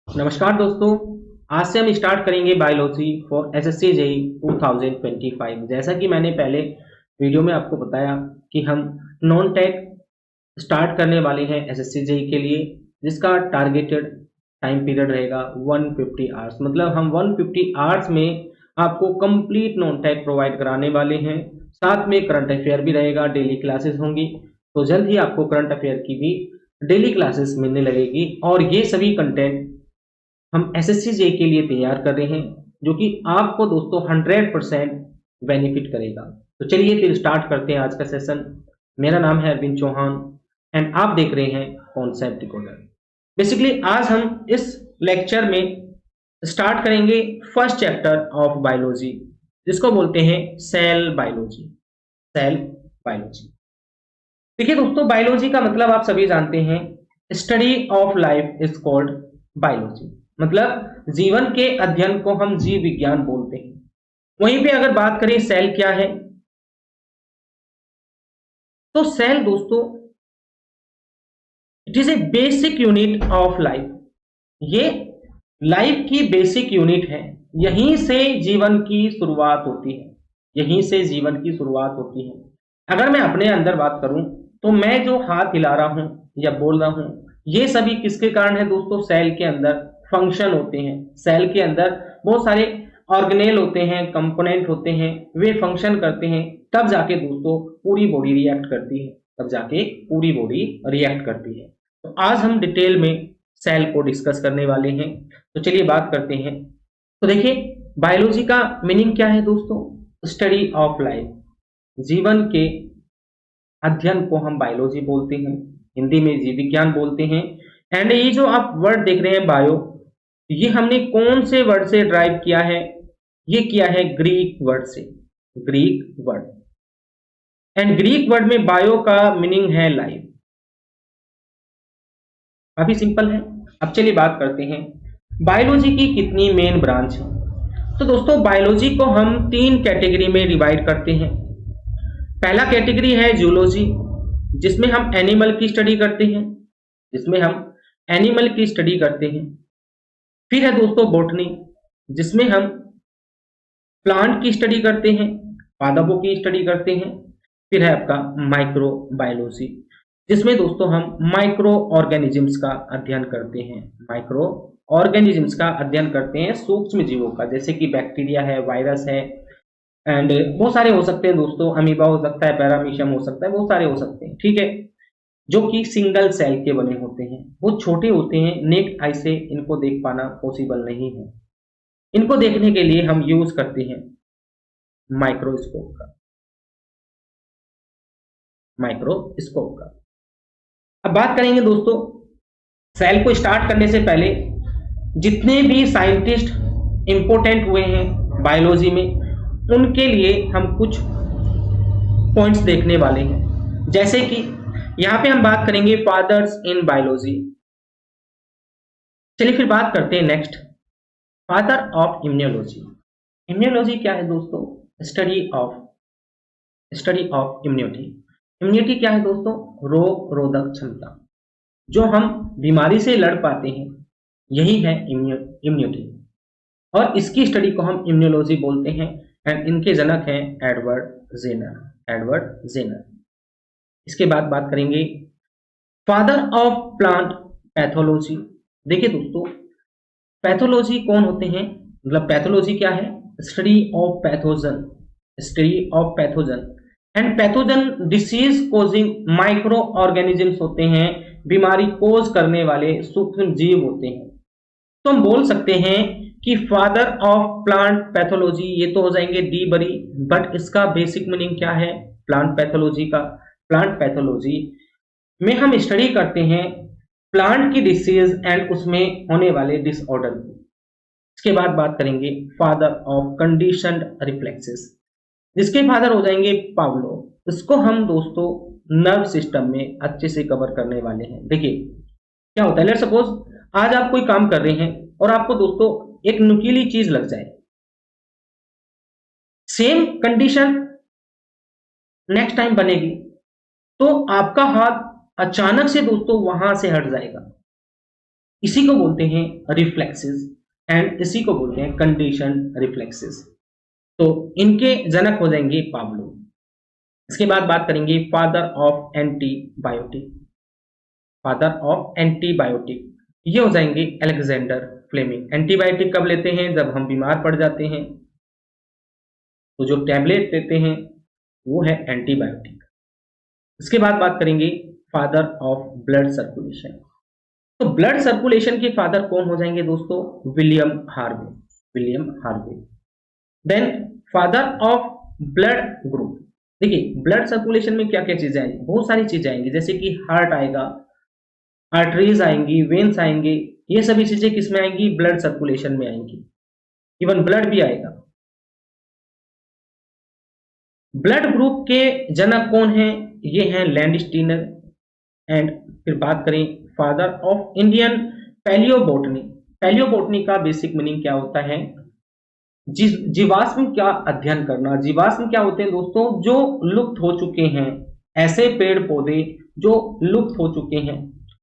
नमस्कार दोस्तों। आज से हम स्टार्ट करेंगे बायोलॉजी फॉर एसएससी जेईई 2025। जैसा कि मैंने पहले वीडियो में आपको बताया कि हम नॉन टेक स्टार्ट करने वाले हैं एसएससी जेईई के लिए, जिसका टारगेटेड टाइम पीरियड रहेगा 150 आवर्स। मतलब हम 150 आवर्स में आपको कंप्लीट नॉन टेक प्रोवाइड कराने वाले हैं। साथ में करंट अफेयर भी रहेगा, डेली क्लासेस होंगी। तो जल्द ही आपको करंट अफेयर की भी डेली क्लासेस मिलने लगेगी और ये सभी कंटेंट हम एसएससी जे के लिए तैयार कर रहे हैं, जो कि आपको दोस्तों 100% बेनिफिट करेगा। तो चलिए फिर स्टार्ट करते हैं आज का सेशन। मेरा नाम है अरविंद चौहान एंड आप देख रहे हैं कॉन्सेप्ट डिकोडर। बेसिकली आज हम इस लेक्चर में स्टार्ट करेंगे फर्स्ट चैप्टर ऑफ बायोलॉजी, जिसको बोलते हैं सेल बायोलॉजी। सेल बायोलॉजी, देखिए दोस्तों, बायोलॉजी का मतलब आप सभी जानते हैं, study of life is called biology. मतलब जीवन के अध्ययन को हम जीव विज्ञान बोलते हैं। वहीं पे अगर बात करें सेल क्या है, तो सेल दोस्तों it is a basic unit of life. ये लाइफ की बेसिक यूनिट है। यहीं से जीवन की शुरुआत होती है। यहीं से जीवन की शुरुआत होती है। अगर मैं अपने अंदर बात करूं, तो मैं जो हाथ हिला रहा हूं या बोल रहा हूं, ये सभी किसके कारण है दोस्तों? सेल के अंदर फंक्शन होते हैं। सेल के अंदर बहुत सारे ऑर्गेनेल होते हैं, कंपोनेंट होते हैं, वे फंक्शन करते हैं। तब जाके दोस्तों पूरी बॉडी रिएक्ट करती है। तब जाके पूरी बॉडी रिएक्ट करती है। तो आज हम डिटेल में सेल को डिस्कस करने वाले हैं। तो चलिए बात करते हैं। तो देखिए, बायोलॉजी का मीनिंग क्या है दोस्तों? स्टडी ऑफ लाइफ, जीवन के अध्ययन को हम बायोलॉजी बोलते हैं, हिंदी में जीव विज्ञान बोलते हैं। एंड ये जो आप वर्ड देख रहे हैं बायो, ये हमने कौन से वर्ड से ड्राइव किया है? ये किया है ग्रीक वर्ड से। Greek word, and Greek word में बायो का मीनिंग है लाइफ। काफी सिंपल है। अब चलिए बात करते हैं बायोलॉजी की कितनी मेन ब्रांच है। तो दोस्तों, बायोलॉजी को हम तीन कैटेगरी में डिवाइड करते हैं। पहला कैटेगरी है जूलॉजी, जिसमें हम एनिमल की स्टडी करते हैं। जिसमें हम एनिमल की स्टडी करते हैं। फिर है दोस्तों बॉटनी, जिसमें हम प्लांट की स्टडी करते हैं, पादपों की स्टडी करते हैं। फिर है आपका माइक्रो बायोलॉजी, जिसमें दोस्तों हम माइक्रो ऑर्गेनिजम्स का अध्ययन करते हैं। माइक्रो ऑर्गेनिजम्स का अध्ययन करते हैं, सूक्ष्म जीवों का, जैसे कि बैक्टीरिया है, वायरस है, एंड बहुत सारे हो सकते हैं दोस्तों। अमीबा हो सकता है, पैरामीशियम हो सकता है, बहुत सारे हो सकते हैं। ठीक है, जो कि सिंगल सेल के बने होते हैं, वो छोटे होते हैं, नेक्ड आई से इनको देख पाना पॉसिबल नहीं है। इनको देखने के लिए हम यूज करते हैं माइक्रोस्कोप का। माइक्रोस्कोप का अब बात करेंगे दोस्तों, सेल को स्टार्ट करने से पहले जितने भी साइंटिस्ट इंपोर्टेंट हुए हैं बायोलॉजी में, उनके लिए हम कुछ पॉइंट्स देखने वाले हैं। जैसे कि यहां पे हम बात करेंगे फादर्स इन बायोलॉजी। चलिए फिर बात करते हैं next, father of immunology. Immunology क्या है दोस्तों? Study of immunity. इम्यूनिटी क्या है दोस्तों? रोग रोधक क्षमता। जो हम बीमारी से लड़ पाते हैं, यही है इम्यूनिटी। और इसकी स्टडी को हम इम्यूनोलॉजी बोलते हैं। एंड इनके जनक हैं एडवर्ड जेनर। Edward Jenner. इसके बाद बात करेंगे फादर ऑफ प्लांट पैथोलॉजी। देखिए दोस्तों, पैथोलॉजी कौन होते हैं? मतलब पैथोलॉजी क्या है? Study of pathogen. Study of pathogen and pathogen disease causing micro organisms होते हैं, बीमारी कोज करने वाले सूक्ष्म जीव होते हैं। तो हम बोल सकते हैं कि फादर ऑफ प्लांट पैथोलॉजी, ये तो हो जाएंगे डी बरी, बट इसका बेसिक मीनिंग क्या है प्लांट पैथोलॉजी का? प्लांट पैथोलॉजी में हम स्टडी करते हैं प्लांट की डिसीज एंड उसमें होने वाले डिसऑर्डर की। इसके बाद बात करेंगे फादर ऑफ कंडीशनड रिफ्लेक्सेस, जिसके फादर हो जाएंगे पावलो। इसको हम दोस्तों नर्व सिस्टम में अच्छे से कवर करने वाले हैं। देखिए क्या होता है, लेट्स सपोज आज आप कोई काम कर रहे हैं और आपको दोस्तों एक नुकीली चीज लग जाए। सेम कंडीशन नेक्स्ट टाइम बनेगी, तो आपका हाथ अचानक से दोस्तों वहां से हट जाएगा। इसी को बोलते हैं रिफ्लेक्सेस एंड इसी को बोलते हैं कंडीशन रिफ्लेक्सेस। तो इनके जनक हो जाएंगे पाब्लो। इसके बाद बात करेंगे father of antibiotic. Father of antibiotic ये हो जाएंगे अलेक्जेंडर फ्लेमिंग। एंटीबायोटिक कब लेते हैं? जब हम बीमार पड़ जाते हैं तो जो टैबलेट लेते हैं वो है एंटीबायोटिक। इसके बाद बात करेंगे फादर ऑफ ब्लड सर्कुलेशन। तो ब्लड सर्कुलेशन के फादर कौन हो जाएंगे दोस्तों? William Harvey. William Harvey. Then father of blood group. देखिए ब्लड सर्कुलेशन में क्या क्या चीजें आएंगी? बहुत सारी चीजें आएंगी, जैसे कि हार्ट आएगा, आर्टरीज आएंगी, वेन्स आएंगे। ये सभी चीजें किस में आएंगी? ब्लड सर्कुलेशन में आएंगी। इवन ब्लड भी आएगा। ब्लड ग्रुप के जनक कौन हैं? ये हैं लैंडस्टीनर। एंड फिर बात करें फादर ऑफ इंडियन पैलियोबोटनी। पैलियोबोटनी का बेसिक मीनिंग क्या होता है? जीवाश्म का अध्ययन करना। जीवाश्म क्या होते हैं दोस्तों? जो लुप्त हो चुके हैं, ऐसे पेड़ पौधे जो लुप्त हो चुके हैं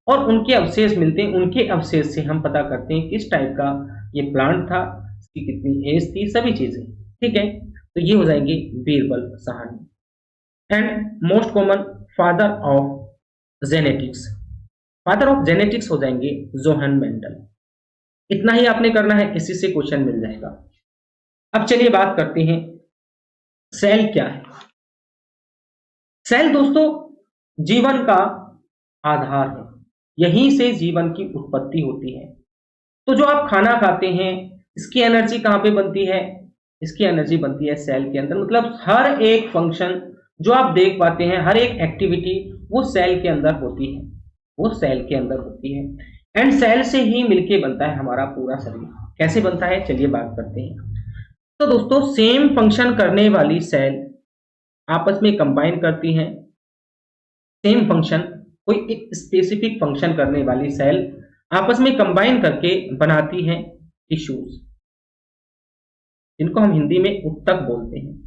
और उनके अवशेष मिलते हैं, उनके अवशेष से हम पता करते हैं किस टाइप का ये प्लांट था, इसकी कितनी एज थी, सभी चीजें। ठीक है, तो ये हो जाएंगे Birbal Sahni. And most common father of genetics. Father of genetics हो जाएंगे जोहन मेंडल। इतना ही आपने करना है, इसी से क्वेश्चन मिल जाएगा। अब चलिए बात करते हैं सेल क्या है। सेल दोस्तों जीवन का आधार है, यहीं से जीवन की उत्पत्ति होती है। तो जो आप खाना खाते हैं इसकी एनर्जी कहां पे बनती है? इसकी एनर्जी बनती है सेल के अंदर। मतलब हर एक फंक्शन जो आप देख पाते हैं, हर एक एक्टिविटी वो सेल के अंदर होती है, वो सेल के अंदर होती है। एंड सेल से ही मिलके बनता है हमारा पूरा शरीर। कैसे बनता है चलिए बात करते हैं। तो दोस्तों सेम फंक्शन करने वाली सेल आपस में कंबाइन करती हैं। सेम फंक्शन, कोई एक स्पेसिफिक फंक्शन करने वाली सेल आपस में कंबाइन करके बनाती है टिश्यूज, जिनको हम हिंदी में उत्तक बोलते हैं।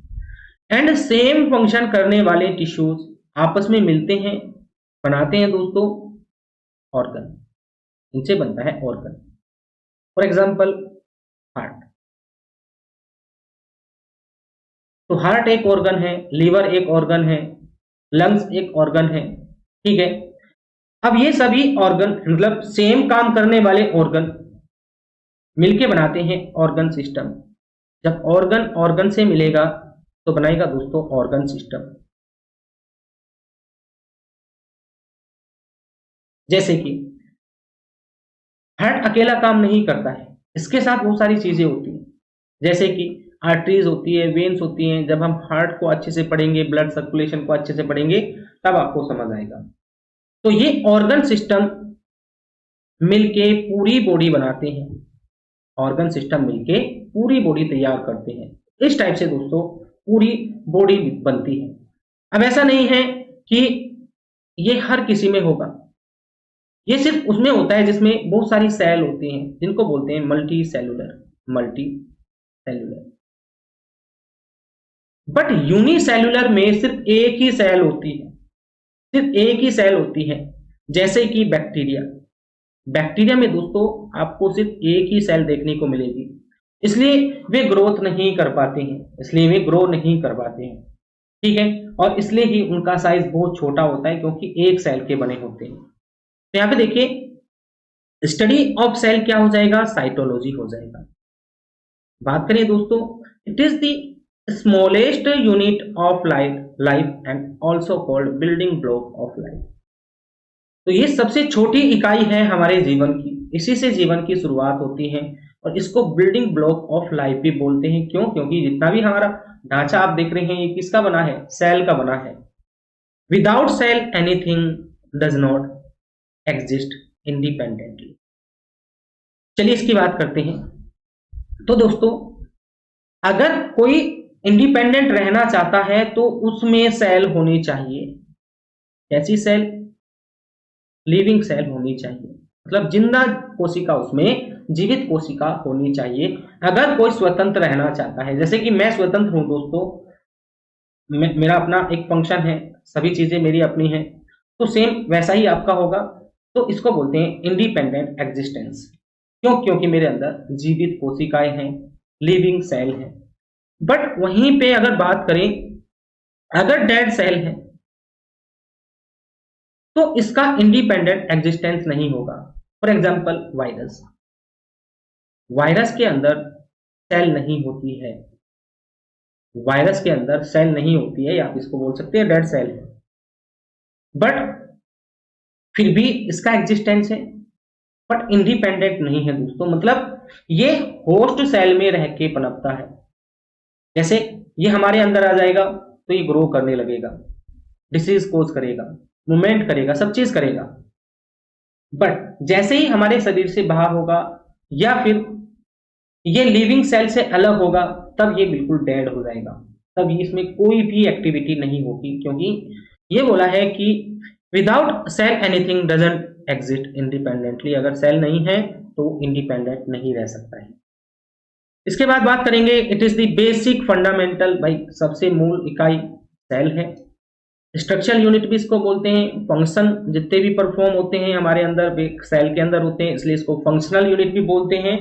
एंड सेम फंक्शन करने वाले टिश्यूज आपस में मिलते हैं, बनाते हैं दोस्तों ऑर्गन। इनसे बनता है ऑर्गन। For example heart. तो हार्ट एक ऑर्गन है, लीवर एक ऑर्गन है, लंग्स एक ऑर्गन है। ठीक है, अब ये सभी ऑर्गन मतलब सेम काम करने वाले ऑर्गन मिलके बनाते हैं ऑर्गन सिस्टम। जब ऑर्गन ऑर्गन से मिलेगा तो बनाएगा दोस्तों ऑर्गन सिस्टम। जैसे कि हार्ट अकेला काम नहीं करता है, इसके साथ बहुत सारी चीजें होती हैं, जैसे कि आर्टरीज होती है, वेन्स होती हैं। जब हम हार्ट को अच्छे से पढ़ेंगे, ब्लड सर्कुलेशन को अच्छे से पढ़ेंगे, तब आपको समझ आएगा। तो ये ऑर्गन सिस्टम मिलके पूरी बॉडी बनाते हैं। ऑर्गन सिस्टम मिलके पूरी बॉडी तैयार करते हैं। इस टाइप से दोस्तों पूरी बॉडी बनती है। अब ऐसा नहीं है कि ये हर किसी में होगा, ये सिर्फ उसमें होता है जिसमें बहुत सारी सेल होती हैं, जिनको बोलते हैं multi cellular. Multi cellular. But unicellular में सिर्फ एक ही सेल होती है, सिर्फ एक ही सेल होती है। जैसे कि बैक्टीरिया। बैक्टीरिया में दोस्तों आपको सिर्फ एक ही सेल देखने को मिलेगी, इसलिए वे ग्रोथ नहीं कर पाते हैं, इसलिए वे ग्रो नहीं कर पाते हैं। ठीक है, और इसलिए ही उनका साइज बहुत छोटा होता है, क्योंकि एक सेल के बने होते हैं। तो यहाँ पे देखिए स्टडी ऑफ सेल क्या हो जाएगा? साइटोलॉजी हो जाएगा। बात करें दोस्तों, it is the smallest unit of life and also called building block of life. तो ये सबसे छोटी इकाई है हमारे जीवन की, इसी से जीवन की शुरुआत होती है और इसको बिल्डिंग ब्लॉक ऑफ लाइफ भी बोलते हैं। क्यों? क्योंकि जितना भी हमारा ढांचा आप देख रहे हैं ये किसका बना है? सेल का बना है। Without sell anything does not exist independently. चलिए इसकी बात करते हैं। तो दोस्तों अगर कोई इंडिपेंडेंट रहना चाहता है तो उसमें सेल होनी चाहिए। कैसी सेल? लिविंग सेल होनी चाहिए, मतलब जिंदा कोशिका, उसमें जीवित कोशिका होनी चाहिए अगर कोई स्वतंत्र रहना चाहता है। जैसे कि मैं स्वतंत्र हूं दोस्तों, मेरा अपना एक फंक्शन है, सभी चीजें मेरी अपनी हैं, तो सेम वैसा ही आपका होगा। तो इसको बोलते हैं इंडिपेंडेंट एग्जिस्टेंस। क्यों? क्योंकि मेरे अंदर जीवित कोशिकाएं हैं, लिविंग सेल है। बट वहीं पे अगर बात करें, अगर डेड सेल है तो इसका इंडिपेंडेंट एग्जिस्टेंस नहीं होगा। फॉर एग्जांपल वायरस, वायरस के अंदर सेल नहीं होती है, वायरस के अंदर सेल नहीं होती है, या आप इसको बोल सकते हैं डेड सेल है, बट फिर भी इसका एग्जिस्टेंस है, बट इंडिपेंडेंट नहीं है दोस्तों। मतलब ये होस्ट सेल में रह के पनपता है। जैसे ये हमारे अंदर आ जाएगा तो ये ग्रो करने लगेगा, डिसीज कोज करेगा, मूवमेंट करेगा, सब चीज करेगा। बट जैसे ही हमारे शरीर से बाहर होगा या फिर ये लिविंग सेल से अलग होगा, तब ये बिल्कुल डेड हो जाएगा, तब इसमें कोई भी एक्टिविटी नहीं होगी, क्योंकि ये बोला है कि without sell anything doesn't exist independently. अगर सेल नहीं है तो इंडिपेंडेंट नहीं रह सकता है। इसके बाद बात करेंगे, it is the basic fundamental, भाई सबसे मूल इकाई सेल है। स्ट्रक्चरल यूनिट भी इसको बोलते हैं। फंक्शन जितने भी परफॉर्म होते हैं हमारे अंदर सेल के अंदर होते हैं, इसलिए इसको फंक्शनल यूनिट भी बोलते हैं।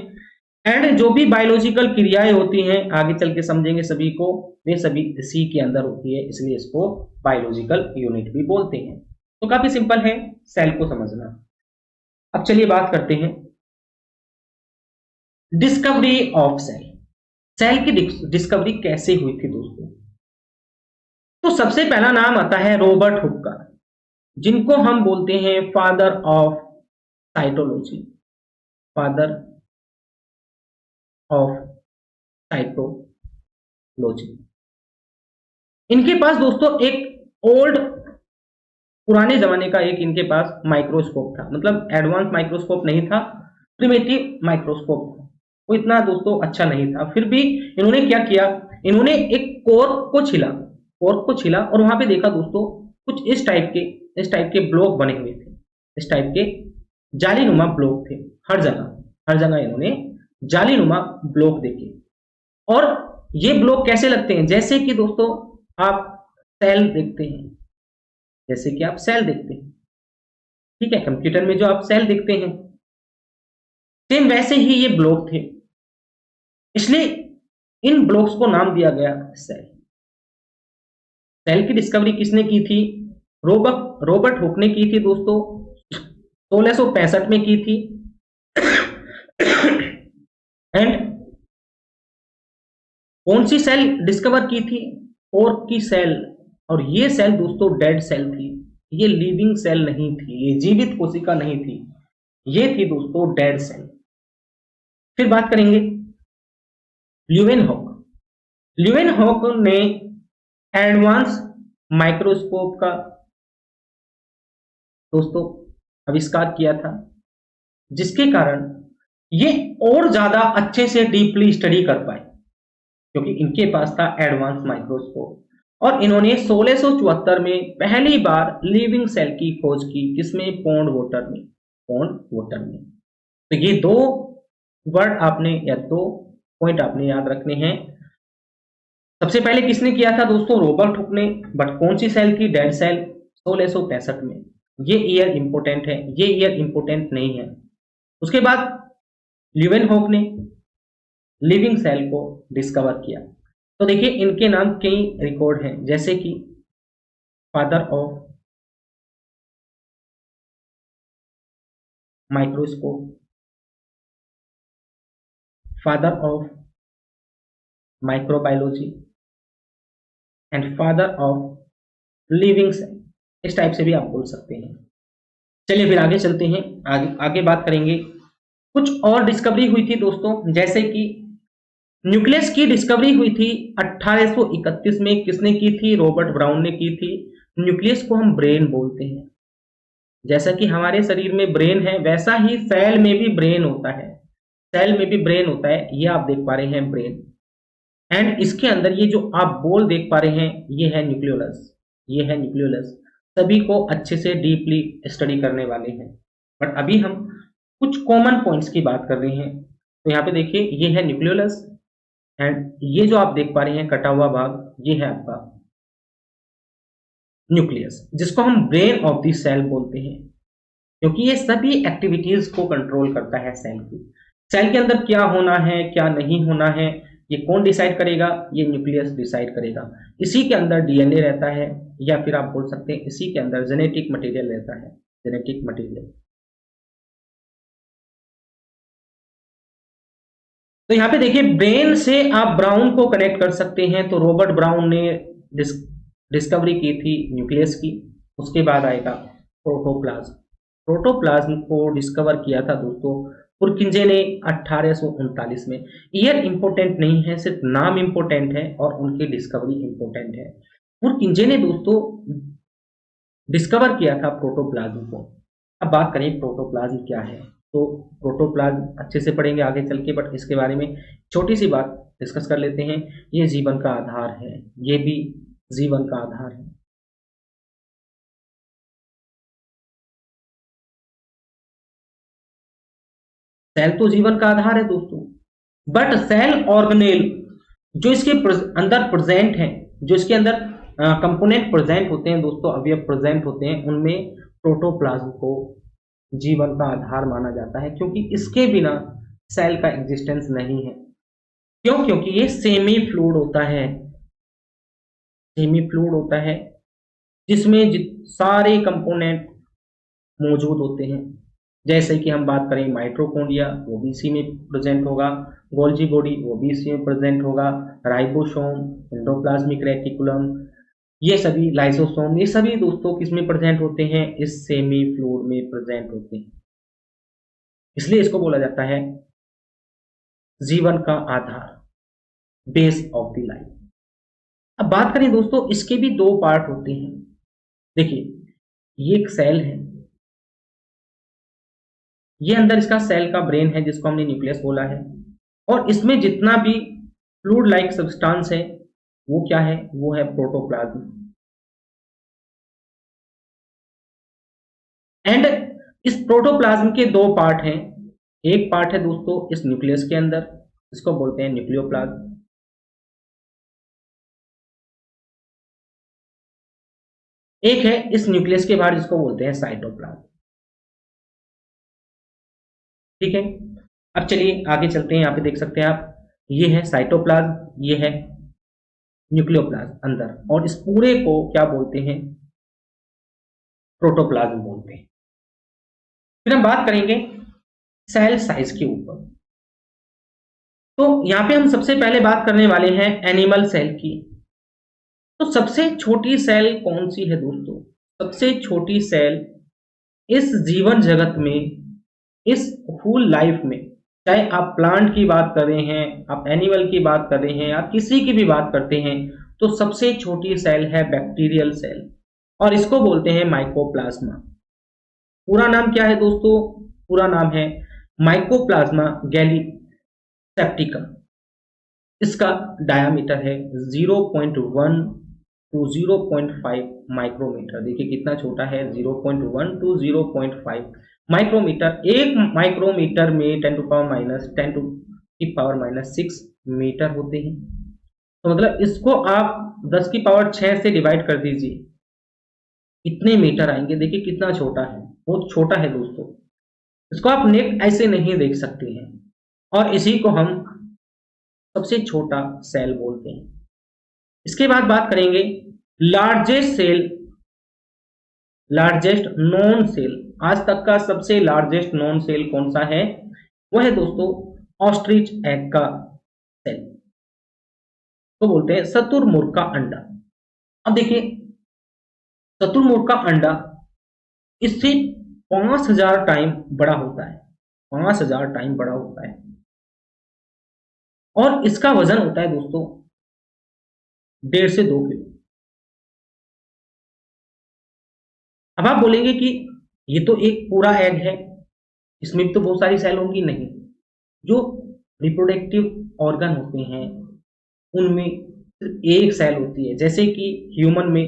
एंड जो भी बायोलॉजिकल क्रियाएं होती हैं, आगे चल के समझेंगे सभी को, वे सभी सी के अंदर होती है, इसलिए इसको बायोलॉजिकल यूनिट भी बोलते हैं। तो काफी सिंपल है सेल को समझना। अब चलिए बात करते हैं डिस्कवरी ऑफ सेल। सेल की डिस्कवरी कैसे हुई थी दोस्तों? तो सबसे पहला नाम आता है रॉबर्ट हुक का, जिनको हम बोलते हैं father of cytology, father of cytology. इनके पास दोस्तों एक ओल्ड, पुराने जमाने का एक इनके पास माइक्रोस्कोप था। मतलब एडवांस माइक्रोस्कोप नहीं था, प्रिमिटिव माइक्रोस्कोप था। वो इतना दोस्तों अच्छा नहीं था। फिर भी इन्होंने क्या किया, इन्होंने एक कोर्क को छिला, कोर्क को छिला और वहां पे देखा दोस्तों कुछ इस टाइप के ब्लॉक बने हुए थे, इस टाइप के जालीनुमा ब्लॉक थे हर जगह इन्होंने जालीनुमा ब्लॉक देखे। और ये ब्लॉक कैसे लगते हैं? जैसे कि दोस्तों आप सेल देखते हैं, जैसे कि आप सेल देखते हैं, ठीक है, कंप्यूटर में जो आप सेल देखते हैं, सेम वैसे ही ये ब्लॉक थे, इसलिए इन ब्लॉक्स को नाम दिया गया सेल। सेल की डिस्कवरी किसने की थी? रॉबर्ट हुक ने की थी दोस्तों, 1665 में की थी। एंड कौन सी सेल डिस्कवर की थी? कोर्क की सेल। और ये सेल दोस्तों डेड सेल थी, ये लिविंग सेल नहीं थी, ये जीवित कोशिका नहीं थी, ये थी दोस्तों डेड सेल। फिर बात करेंगे ल्यूवेनहॉक। ल्यूवेनहॉक ने एडवांस माइक्रोस्कोप का दोस्तों आविष्कार किया था, जिसके कारण ये और ज्यादा अच्छे से डीपली स्टडी कर पाए, क्योंकि इनके पास था एडवांस माइक्रोस्कोप। और इन्होंने 1674 में पहली बार लिविंग सेल की खोज की, किसमें? पॉन्ड वाटर में, पॉन्ड वाटर में। तो ये दो वर्ड आपने या दो पॉइंट आपने याद रखने हैं। सबसे पहले किसने किया था दोस्तों? रॉबर्ट हुक ने। बट कौन सी सेल थी? डेड सेल, 1665 में। ये ईयर इंपोर्टेंट है, ये ईयर इंपोर्टेंट नहीं है। उसके बाद ल्यूवेनहॉक ने लिविंग सेल को डिस्कवर किया। तो देखिए इनके नाम कई रिकॉर्ड हैं, जैसे कि father of microscope, father of microbiology and father of living cell, इस टाइप से भी आप बोल सकते हैं। चलिए फिर आगे चलते हैं, आगे बात करेंगे। कुछ और डिस्कवरी हुई थी दोस्तों, जैसे कि न्यूक्लियस की डिस्कवरी हुई थी 1831 में। किसने की थी? रॉबर्ट ब्राउन ने की थी। न्यूक्लियस को हम ब्रेन बोलते हैं। जैसा कि हमारे शरीर में ब्रेन है, वैसा ही सेल में भी ब्रेन होता है, सेल में भी ब्रेन होता है। ये आप देख पा रहे हैं ब्रेन, एंड इसके अंदर ये जो आप बॉल देख पा रहे हैं, ये है न्यूक्लियोलस, ये है न्यूक्लियोलस। सभी को अच्छे से डीपली स्टडी करने वाले हैं, बट अभी हम कुछ कॉमन पॉइंट्स की बात कर रहे हैं। तो यहाँ पे देखिए ये है न्यूक्लियोलस, एंड ये जो आप देख पा रहे हैं कटा हुआ भाग, ये है आपका न्यूक्लियस, जिसको हम ब्रेन ऑफ द सेल बोलते हैं। क्योंकि ये सभी एक्टिविटीज को कंट्रोल करता है सेल की। सेल के अंदर क्या होना है क्या नहीं होना है ये कौन डिसाइड करेगा, ये न्यूक्लियस डिसाइड करेगा। इसी के अंदर डीएनए रहता है, या फिर आप बोल सकते हैं इसी के अंदर जेनेटिक मटेरियल रहता है, जेनेटिक मटेरियल। तो यहाँ पे देखिए ब्रेन से आप ब्राउन को कनेक्ट कर सकते हैं, तो रॉबर्ट ब्राउन ने डिस्कवरी की थी न्यूक्लियस की। उसके बाद आएगा प्रोटोप्लाज्म। प्रोटोप्लाज्म को डिस्कवर किया था दोस्तों पुरकिंजे ने 1839 में। ईयर इंपॉर्टेंट नहीं है, सिर्फ नाम इंपॉर्टेंट है और उनकी डिस्कवरी इंपॉर्टेंट है। पुरकिंजे ने दोस्तों डिस्कवर किया था प्रोटोप्लाज्म को। अब बात करें प्रोटोप्लाज्म क्या है, तो प्रोटोप्लाज्म अच्छे से पढ़ेंगे आगे चल के, बट इसके बारे में छोटी सी बात डिस्कस कर लेते हैं। ये जीवन का आधार है, ये भी जीवन का आधार है। सेल तो जीवन का आधार है दोस्तों, बट सेल ऑर्गेनेल जो इसके अंदर प्रेजेंट है, जो इसके अंदर कंपोनेंट प्रेजेंट होते हैं दोस्तों, अवयव प्रेजेंट होते हैं, उनमें प्रोटोप्लाज्म को जीवन का आधार माना जाता है, क्योंकि इसके बिना सेल का एग्जिस्टेंस नहीं है। क्यों? क्योंकि ये सेमी फ्लूइड होता है, सेमी फ्लूइड होता है जिसमें सारे कंपोनेंट मौजूद होते हैं। जैसे कि हम बात करें माइटोकॉन्ड्रिया, वो भी इसी में प्रेजेंट होगा। गोल्जी बॉडी, वो भी इसी में प्रेजेंट होगा। राइबोसोम, एंडोप्लाज्मिक रेटिकुलम, ये सभी लाइसोसोम, ये सभी दोस्तों किस में प्रेजेंट होते हैं? इस सेमी फ्लूइड में प्रेजेंट होते हैं। इसलिए इसको बोला जाता है जीवन का आधार, बेस ऑफ द लाइफ। अब बात करें दोस्तों, इसके भी दो पार्ट होते हैं। देखिए ये एक सेल है, ये अंदर इसका सेल का ब्रेन है जिसको हमने न्यूक्लियस बोला है, और इसमें जितना भी फ्लूइड लाइक सब्सटेंस है वो क्या है? वो है प्रोटोप्लाज्म। एंड इस प्रोटोप्लाज्म के दो पार्ट हैं। एक पार्ट है दोस्तों इस न्यूक्लियस के अंदर, इसको बोलते हैं न्यूक्लियोप्लाज्म। एक है इस न्यूक्लियस के बाहर जिसको बोलते हैं साइटोप्लाज्म। ठीक है, अब चलिए आगे चलते हैं। यहाँ पे देख सकते हैं आप, ये है साइटोप्लाज्म, ये है न्यूक्लियोप्लाज्म अंदर, और इस पूरे को क्या बोलते हैं? प्रोटोप्लाज्म बोलते हैं। फिर हम बात करेंगे सेल साइज के ऊपर। तो यहाँ पे हम सबसे पहले बात करने वाले हैं एनिमल सेल की। तो सबसे छोटी सेल कौन सी है दोस्तों? सबसे छोटी सेल इस जीवन जगत में, इस फुल लाइफ में, चाहे आप प्लांट की बात कर रहे हैं, आप एनिमल की बात कर रहे हैं, आप किसी की भी बात करते हैं, तो सबसे छोटी सेल है बैक्टीरियल सेल, और इसको बोलते हैं माइकोप्लाज्मा। पूरा नाम क्या है दोस्तों? पूरा नाम है माइकोप्लाज्मा गैलीसेप्टिकम। इसका डायामीटर है 0.1 टू 0.5 माइक्रोमीटर। देखिए कितना छोटा है, 0.1 टू 0.5 माइक्रोमीटर। एक माइक्रोमीटर में 10 टू पावर माइनस 10 टू की पावर माइनस 6 मीटर होते हैं। तो मतलब इसको आप 10 की पावर 6 से डिवाइड कर दीजिए, इतने मीटर आएंगे। देखिए कितना छोटा है, बहुत छोटा है दोस्तों। इसको आप नेक ऐसे नहीं देख सकते हैं, और इसी को हम सबसे छोटा सेल बोलते हैं। इसके बाद बात करेंगे largest cell, largest non cell. आज तक का सबसे लार्जेस्ट नॉन सेल कौन सा है? वह है दोस्तों ऑस्ट्रिच एग का सेल, तो बोलते हैं शुतुरमुर्ग का अंडा। अब देखिए शुतुरमुर्ग का अंडा इससे 5000 टाइम बड़ा होता है, 5000 टाइम बड़ा होता है, और इसका वजन होता है दोस्तों 1.5 से 2 किलो। अब आप बोलेंगे कि ये तो एक पूरा एग है, इसमें भी तो बहुत सारी सेल होंगी। नहीं, जो रिप्रोडक्टिव ऑर्गन होते हैं उनमें सिर्फ एक सेल होती है। जैसे कि ह्यूमन में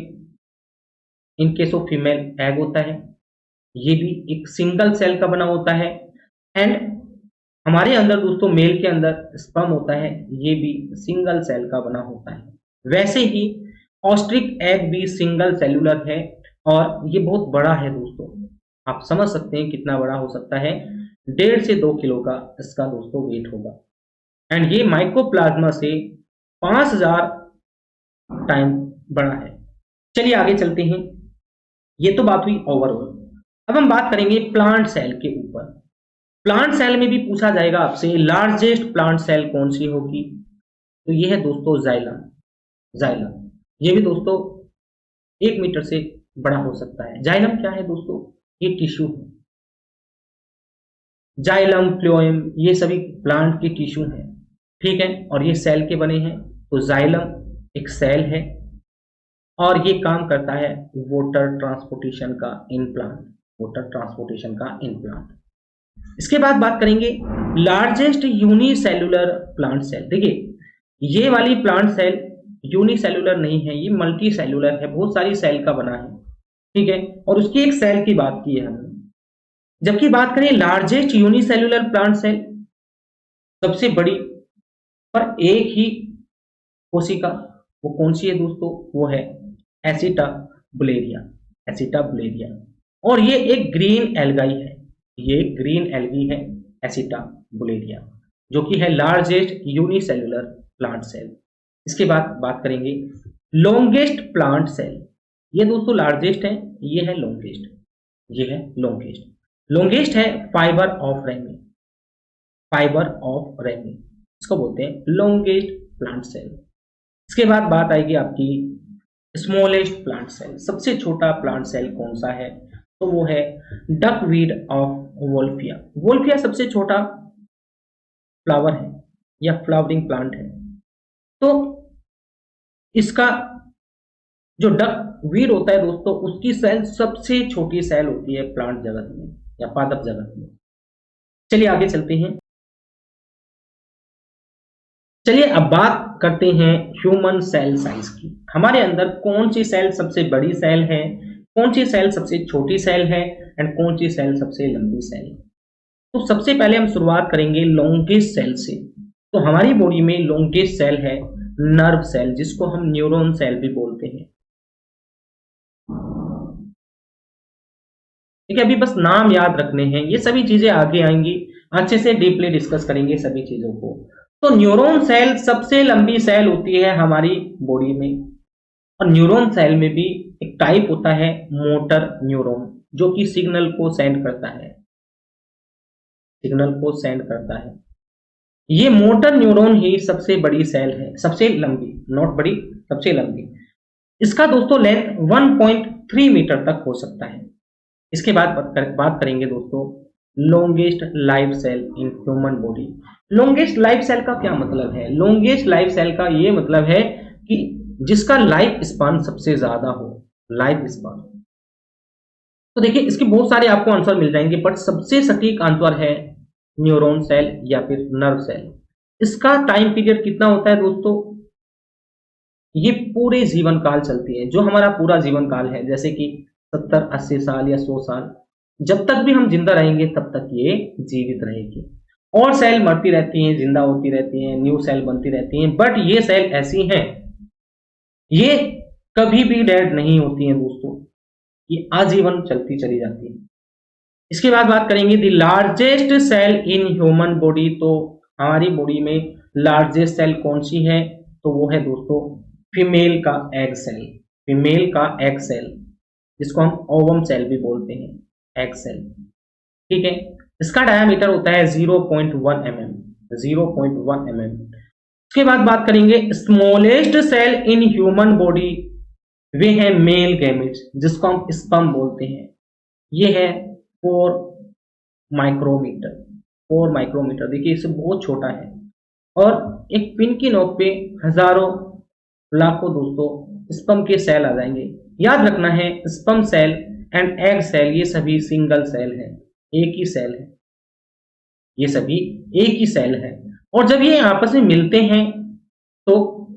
इन केस ऑफ फीमेल एग होता है, ये भी एक सिंगल सेल का बना होता है। एंड हमारे अंदर दोस्तों मेल के अंदर स्पर्म होता है, ये भी सिंगल सेल का बना होता है। वैसे ही ऑस्ट्रिक एग भी सिंगल सेलुलर है, और ये बहुत बड़ा है दोस्तों। आप समझ सकते हैं कितना बड़ा हो सकता है, 1.5 से 2 किलो का इसका दोस्तों वेट होगा। एंड ये माइकोप्लाज्मा से 5000 टाइम बड़ा है। चलिए आगे चलते हैं। ये तो बात हुई ओवरऑल। अब हम बात करेंगे प्लांट सेल के ऊपर। प्लांट सेल में भी पूछा जाएगा आपसे लार्जेस्ट प्लांट सेल कौन सी होगी, तो ये है दोस्तों जाइलम। जाइलम ये भी दोस्तों 1 मीटर से बड़ा हो सकता है। जाइलम क्या है दोस्तों, ये टिश्यू है। जाइलम फ्लोएम ये सभी प्लांट के टिश्यू हैं, ठीक है, और ये सेल के बने हैं। तो जाइलम एक सेल है और ये काम करता है वाटर ट्रांसपोर्टेशन का इन प्लांट, वाटर ट्रांसपोर्टेशन का इन प्लांट। इसके बाद बात करेंगे लार्जेस्ट यूनिसेल्युलर प्लांट सेल। देखिए ये वाली प्लांट सेल यूनिसेल्युलर नहीं है, ये मल्टी सेल्युलर है, बहुत सारी सेल का बना है, ठीक है, और उसकी एक सेल की बात की है हमने। जबकि बात करें लार्जेस्ट यूनिसेल्युलर प्लांट सेल, सबसे बड़ी पर एक ही कोशिका, वो कौन सी है दोस्तों, वो है एसिटाबुलेरिया। एसिटाबुलेरिया और ये एक ग्रीन एल्गाई है, ये ग्रीन एल्गी है एसिटाबुलेरिया, जो कि है लार्जेस्ट यूनिसेल्युलर प्लांट सेल। इसके बाद बात करेंगे लॉन्गेस्ट प्लांट सेल। ये दोस्तों लार्जेस्ट है, ये है लॉन्गेस्ट, ये है लॉन्गेस्ट। लॉन्गेस्ट है fibre of ramie, fibre of ramie इसको बोलते हैं लॉन्गेस्ट प्लांट सेल। इसके बाद बात आएगी आपकी स्मॉलेस्ट प्लांट सेल। सबसे छोटा प्लांट सेल कौन सा है, तो वो है डकवीड ऑफ वोल्फिया। वोल्फिया सबसे छोटा फ्लावर है या फ्लावरिंग प्लांट है। तो इसका जो डकवीड होता है दोस्तों, उसकी सेल सबसे छोटी सेल होती है प्लांट जगत में या पादप जगत में। चलिए आगे चलते हैं। चलिए अब बात करते हैं ह्यूमन सेल साइज की। हमारे अंदर कौन सी सेल सबसे बड़ी सेल है, कौन सी सेल सबसे छोटी सेल है एंड कौन सी सेल सबसे लंबी सेल है। तो सबसे पहले हम शुरुआत करेंगे लॉन्गेस्ट सेल से। तो हमारी बॉडी में लॉन्गेस्ट सेल है नर्व सेल, जिसको हम न्यूरॉन सेल भी बोलते हैं। ठीक है, अभी बस नाम याद रखने हैं, ये सभी चीजें आगे आएंगी, अच्छे से डीपली डिस्कस करेंगे सभी चीजों को। तो न्यूरॉन सेल सबसे लंबी सेल होती है हमारी बॉडी में, और न्यूरॉन सेल में भी एक टाइप होता है मोटर न्यूरॉन, जो कि सिग्नल को सेंड करता है, सिग्नल को सेंड करता है। ये मोटर न्यूरॉन ही सबसे बड़ी सेल है, सबसे लंबी, नॉट बड़ी, सबसे लंबी। इसका दोस्तों लेंथ 1.3 मीटर तक हो सकता है। इसके बाद बात करेंगे दोस्तों longest life cell in human body. Longest life cell का क्या मतलब है, लॉन्गेस्ट लाइफ सेल का ये मतलब है कि जिसका लाइफ स्पान सबसे ज्यादा हो, लाइफ स्पान। तो देखिए इसके बहुत सारे आपको आंसर मिल जाएंगे, बट सबसे सटीक आंसर है न्यूरॉन सेल या फिर नर्व सेल। इसका टाइम पीरियड कितना होता है दोस्तों, ये पूरे जीवन काल चलती है, जो हमारा पूरा जीवन काल है, जैसे कि 70-80 साल या 100 साल, जब तक भी हम जिंदा रहेंगे तब तक ये जीवित रहेगी। और सेल मरती रहती हैं, जिंदा होती रहती हैं, न्यू सेल बनती रहती हैं, बट ये सेल ऐसी हैं, ये कभी भी डेड नहीं होती हैं दोस्तों, ये आजीवन चलती चली जाती है। इसके बाद बात करेंगे the largest cell in human body. तो हमारी बॉडी में लार्जेस्ट सेल कौन सी है, तो वो है दोस्तों फीमेल का एग सेल, फीमेल का एग सेल, जिसको हम ओवम सेल भी बोलते हैं, एग सेल, ठीक है। इसका डायमीटर होता है 0.1 mm, 0.1 mm। उसके बाद बात करेंगे smallest cell in human body, वे है मेल गैमेट्स, जिसको हम स्पर्म बोलते हैं। ये है 4 माइक्रोमीटर, 4 माइक्रोमीटर, देखिए इससे बहुत छोटा है, और एक पिन की नोक पे हजारों लाखों दोस्तों स्पर्म के सेल आ जाएंगे। याद रखना है sperm cell and egg cell ये सभी सिंगल सेल है, एक ही सेल है, ये सभी एक ही सेल है। और जब ये आपस में मिलते हैं तो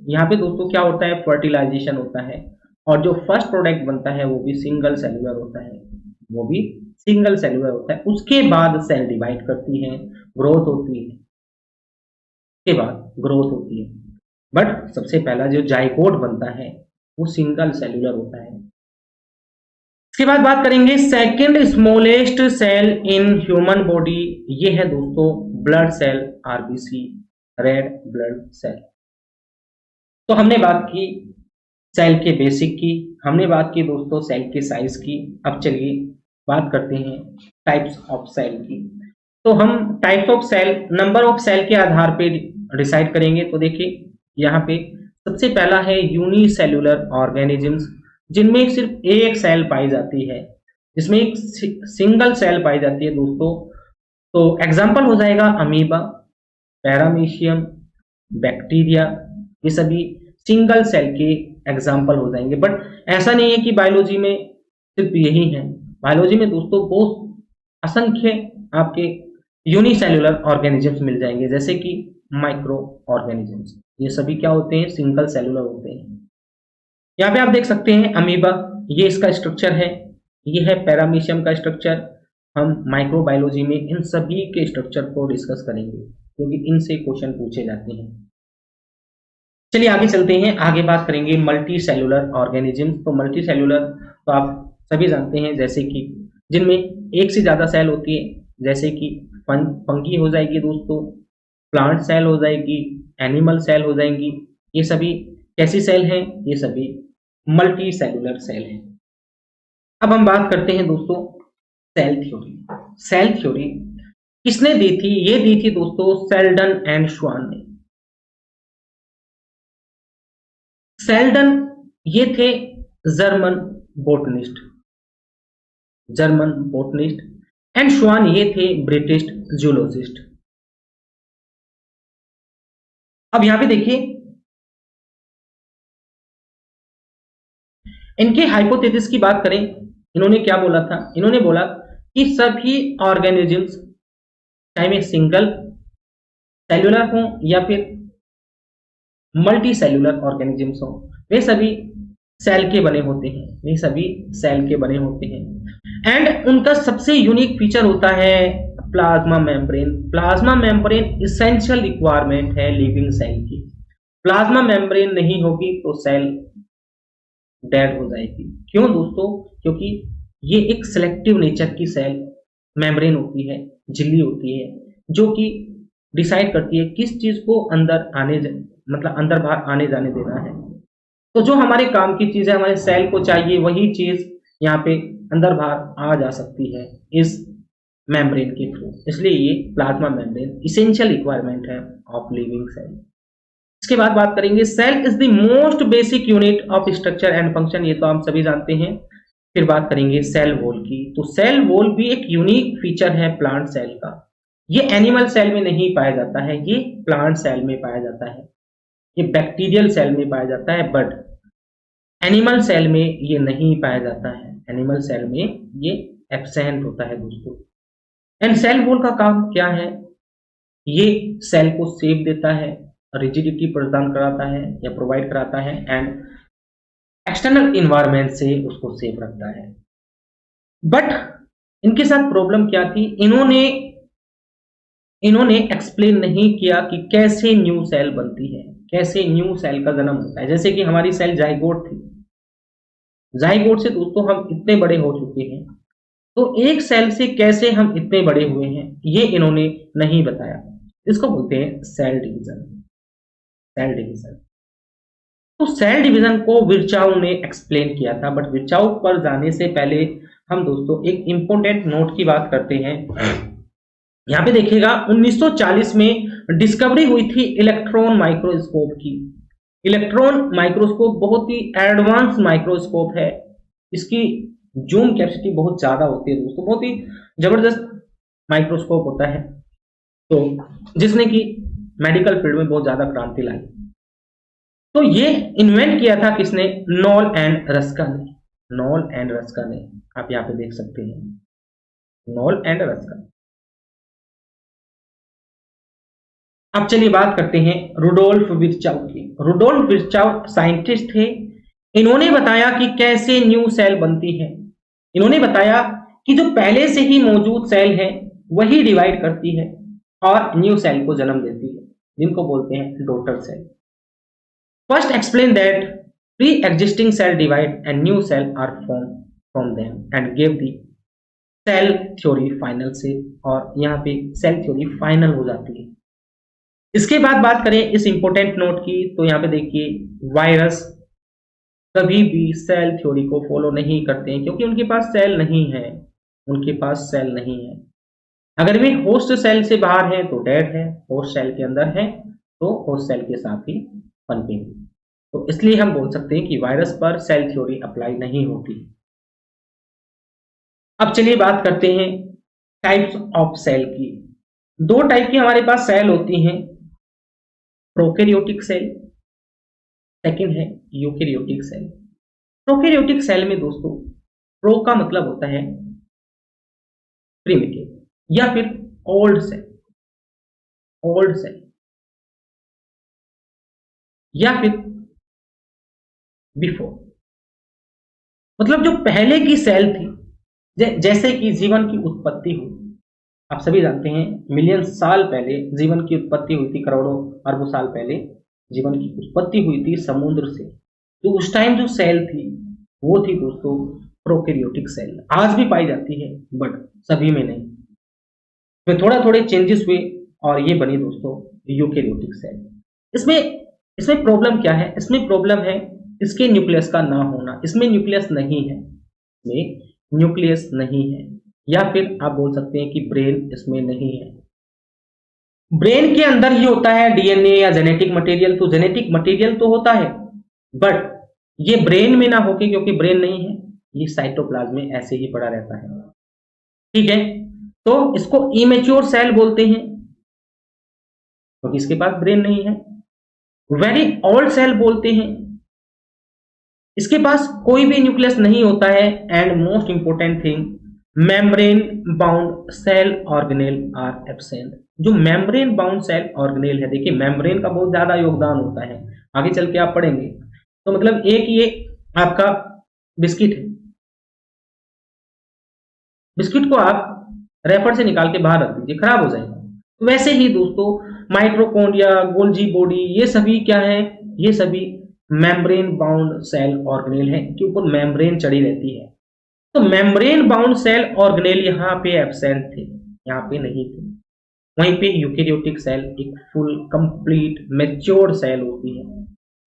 यहाँ पे दोस्तों क्या होता है, फर्टिलाइजेशन होता है, और जो फर्स्ट प्रोडक्ट बनता है वो भी सिंगल सेलुलर होता है, वो भी सिंगल सेलुलर होता है। उसके बाद सेल डिवाइड करती है, ग्रोथ होती है, के बाद ग्रोथ होती है, बट सबसे पहला जो जाइगोट बनता है वो सिंगल सेलुलर होता है। इसके बाद बात करेंगे second smallest cell in human body, ये है दोस्तों blood cell, RBC, red blood cell. तो हमने बात की सेल के बेसिक की, हमने बात की दोस्तों सेल के साइज की। अब चलिए बात करते हैं टाइप्स ऑफ सेल की। तो हम types of cell number of cell के आधार पे डिसाइड करेंगे। तो देखिए यहाँ पे सबसे पहला है यूनिसेल्युलर ऑर्गेनिजम्स, जिनमें सिर्फ एक सेल पाई जाती है, जिसमें एक सिंगल सेल पाई जाती है दोस्तों। तो एग्जाम्पल हो जाएगा अमीबा, पैरामीशियम, बैक्टीरिया, ये सभी सिंगल सेल के एग्जाम्पल हो जाएंगे। बट ऐसा नहीं है कि बायोलॉजी में सिर्फ यही है। बायोलॉजी में दोस्तों बहुत असंख्य आपके यूनिसेल्युलर ऑर्गेनिजम्स मिल जाएंगे, जैसे कि माइक्रो ऑर्गेनिजम्स, ये सभी क्या होते हैं, सिंगल सेलुलर होते हैं। यहाँ पे आप देख सकते हैं अमीबा, ये इसका स्ट्रक्चर है, ये है पैरामीशियम का स्ट्रक्चर। हम माइक्रोबायोलॉजी में इन सभी के स्ट्रक्चर को डिस्कस करेंगे, क्योंकि इनसे क्वेश्चन पूछे जाते हैं। चलिए आगे चलते हैं, आगे बात करेंगे मल्टी सेलुलर ऑर्गेनिजम्स। तो मल्टी सेलुलर तो आप सभी जानते हैं, जैसे कि जिनमें एक से ज्यादा सेल होती है, जैसे कि फंगी हो जाएगी दोस्तों, प्लांट सेल हो जाएगी, एनिमल सेल हो जाएंगी। ये सभी कैसी सेल हैं, ये सभी मल्टी सेलुलर सेल हैं। अब हम बात करते हैं दोस्तों सेल थ्योरी। सेल थ्योरी किसने दी थी, ये दी थी दोस्तों सेल्डन एंड श्वान ने। सेल्डन ये थे German botanist, German botanist, and श्वान ये थे ब्रिटिश जूलॉजिस्ट। अब यहां पे देखिए इनके हाइपोथेसिस की बात करें, इन्होंने क्या बोला था, इन्होंने बोला कि सभी ऑर्गेनिजम्स चाहे वे सिंगल सेल्युलर हों या फिर मल्टी सेल्युलर ऑर्गेनिजम्स हों, वे सभी सेल के बने होते हैं, वे सभी सेल के बने होते हैं। एंड उनका सबसे यूनिक फीचर होता है plasma membrane. Plasma membrane essential requirement है लिविंग सेल की। प्लाज्मा मेम्ब्रेन नहीं होगी तो सेल डेड हो जाएगी। क्यों दोस्तों, क्योंकि ये एक सिलेक्टिव नेचर की सेल मेम्ब्रेन होती है, झिल्ली होती है, जो कि डिसाइड करती है किस चीज को अंदर आने मतलब अंदर बाहर आने जाने देना है। तो जो हमारे काम की चीज है, हमारे सेल को चाहिए वही चीज यहाँ पे अंदर बाहर आ जा सकती है इस मेम्ब्रेन के थ्रू। इसलिए ये प्लाज्मा मेम्ब्रेन इसेंशियल रिक्वायरमेंट है ऑफ लिविंग सेल। इसके बाद बात करेंगे cell is the most basic unit of structure and function, ये तो हम सभी जानते हैं। फिर बात करेंगे सेल वॉल की। तो सेल वॉल भी एक यूनिक फीचर है प्लांट सेल का। ये एनिमल सेल में नहीं पाया जाता है, ये प्लांट सेल में पाया जाता है, ये बैक्टीरियल सेल में पाया जाता है, बट एनिमल सेल में ये नहीं पाया जाता है। एनिमल सेल में ये एब्सेंट होता है दोस्तों। एंड सेल वॉल का काम क्या है, ये सेल को शेप देता है, रिजिडिटी प्रदान कराता है या प्रोवाइड कराता है, एंड एक्सटर्नल इन्वायरमेंट से उसको सेफ रखता है। बट इनके साथ प्रॉब्लम क्या थी, इन्होंने एक्सप्लेन नहीं किया कि कैसे न्यू सेल बनती है, कैसे न्यू सेल का जन्म होता है। जैसे कि हमारी सेल जाइगोट थी, जाइगोट से दोस्तों हम इतने बड़े हो चुके हैं, तो एक सेल से कैसे हम इतने बड़े हुए हैं, ये इन्होंने नहीं बताया। इसको बोलते हैं सेल डिवीजन। सेल डिवीजन, तो सेल डिवीजन को विर्चाउ ने एक्सप्लेन किया था। बट विर्चाउ पर जाने से पहले हम दोस्तों एक इंपॉर्टेंट नोट की बात करते हैं। यहाँ पे देखिएगा 1940 में डिस्कवरी हुई थी इलेक्ट्रॉन माइक्रोस्कोप की। इलेक्ट्रॉन माइक्रोस्कोप बहुत ही एडवांस माइक्रोस्कोप है, इसकी जूम कैपेसिटी बहुत ज्यादा होती है दोस्तों, बहुत ही जबरदस्त माइक्रोस्कोप होता है, तो जिसने कि मेडिकल फील्ड में बहुत ज्यादा क्रांति लाई। तो ये इन्वेंट किया था किसने, नॉल एंड रस्का ने। नॉल एंड रस्का ने, आप यहाँ पे देख सकते हैं नॉल एंड रस्का। अब चलिए बात करते हैं रुडोल्फ विर्चाउ की। रुडोल्फ विर्चाउ साइंटिस्ट थे, इन्होंने बताया कि कैसे न्यू सेल बनती है। इन्होंने बताया कि जो पहले से ही मौजूद सेल है वही डिवाइड करती है और न्यू सेल को जन्म देती है, जिनको बोलते हैं daughter cell. First explain that pre existing cell divide and new cell are form. From them and give the cell theory final से, और यहाँ पे सेल थ्योरी फाइनल हो जाती है। इसके बाद बात करें इस इंपॉर्टेंट नोट की, तो यहाँ पे देखिए वायरस कभी भी सेल थ्योरी को फॉलो नहीं करते हैं क्योंकि उनके पास सेल नहीं है, उनके पास सेल नहीं है। अगर वे होस्ट सेल से बाहर हैं तो डेड है, होस्ट सेल के अंदर है तो होस्ट सेल के साथ ही पनपेंगे। तो इसलिए हम बोल सकते हैं कि वायरस पर सेल थ्योरी अप्लाई नहीं होती। अब चलिए बात करते हैं टाइप्स ऑफ सेल की। दो टाइप की हमारे पास सेल होती हैं, प्रोकैरियोटिक सेल, सेकंड है यूकैरियोटिक सेल। प्रोकैरियोटिक सेल में दोस्तों प्रो का मतलब होता है प्रिमिटिव या फिर ओल्ड सेल, ओल्ड सेल या फिर बिफोर, मतलब जो पहले की सेल थी, जैसे कि जीवन की उत्पत्ति हुई। आप सभी जानते हैं मिलियन साल पहले जीवन की उत्पत्ति हुई थी, करोड़ों अरबों साल पहले जीवन की उत्पत्ति हुई थी समुद्र से। तो उस टाइम जो सेल थी वो थी दोस्तों प्रोकैरियोटिक सेल। आज भी पाई जाती है बट सभी में नहीं, तो थोड़ा थोड़े चेंजेस हुए और ये बनी दोस्तों यूकैरियोटिक सेल। इसमें इसमें प्रॉब्लम क्या है? इसमें प्रॉब्लम है इसके न्यूक्लियस का ना होना। इसमें न्यूक्लियस नहीं है, इसमें न्यूक्लियस नहीं है, या फिर आप बोल सकते हैं कि ब्रेन इसमें नहीं है। ब्रेन के अंदर ही होता है डीएनए या जेनेटिक मटेरियल, तो जेनेटिक मटेरियल तो होता है बट ये ब्रेन में ना होके, क्योंकि ब्रेन नहीं है, ये साइटोप्लाज्म में ऐसे ही पड़ा रहता है। ठीक है, तो इसको इमेच्योर सेल बोलते हैं क्योंकि इसके पास ब्रेन नहीं है। वेरी ओल्ड सेल बोलते हैं, इसके पास कोई भी न्यूक्लियस नहीं होता है। And most important thing, membrane bound cell organelle are absent. जो मेम्ब्रेन बाउंड सेल ऑर्गेनेल है, देखिए मेम्ब्रेन का बहुत ज्यादा योगदान होता है, आगे चल के आप पढ़ेंगे। तो मतलब एक ये आपका बिस्किट है, बिस्किट को आप रैपर से निकाल के बाहर रख दीजिए, खराब हो जाएगा। वैसे ही दोस्तों माइटोकॉन्ड्रिया, गोल्जी बॉडी, ये सभी क्या है? ये सभी मेम्ब्रेन बाउंड सेल ऑर्गेनेल है के ऊपर मेम्ब्रेन चढ़ी रहती है। तो मेम्ब्रेन बाउंड सेल ऑर्गेनेल यहाँ पे एब्सेंट थे, यहाँ पे नहीं थे। वहीं पे यूकैरियोटिक सेल एक फुल कंप्लीट मैच्योर्ड सेल होती है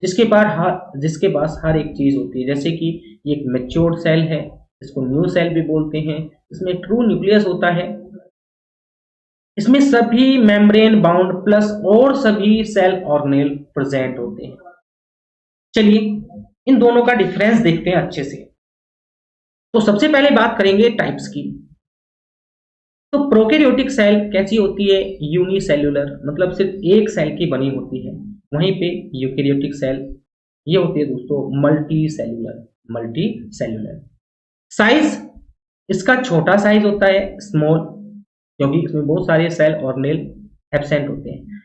जिसके पास हर एक चीज होती है। जैसे कि ये एक मैच्योर्ड सेल है, इसको न्यू सेल भी बोलते हैं। इसमें ट्रू न्यूक्लियस होता है, इसमें सभी मेम्ब्रेन बाउंड प्लस और सभी सेल ऑर्गेनेल प्रेजेंट होते हैं। चलिए इन दोनों का डिफरेंस देखते हैं अच्छे से। तो सबसे पहले बात करेंगे टाइप्स की। तो प्रोकैरियोटिक सेल कैसी होती है? यूनिसेल्यूलर, मतलब सिर्फ एक सेल की बनी होती है। वहीं पे यूकैरियोटिक सेल ये होती है दोस्तों multi cellular, multi cellular. Size इसका छोटा साइज होता है, स्मॉल, क्योंकि इसमें बहुत सारे सेल ऑर्गेनेल एब्सेंट होते हैं।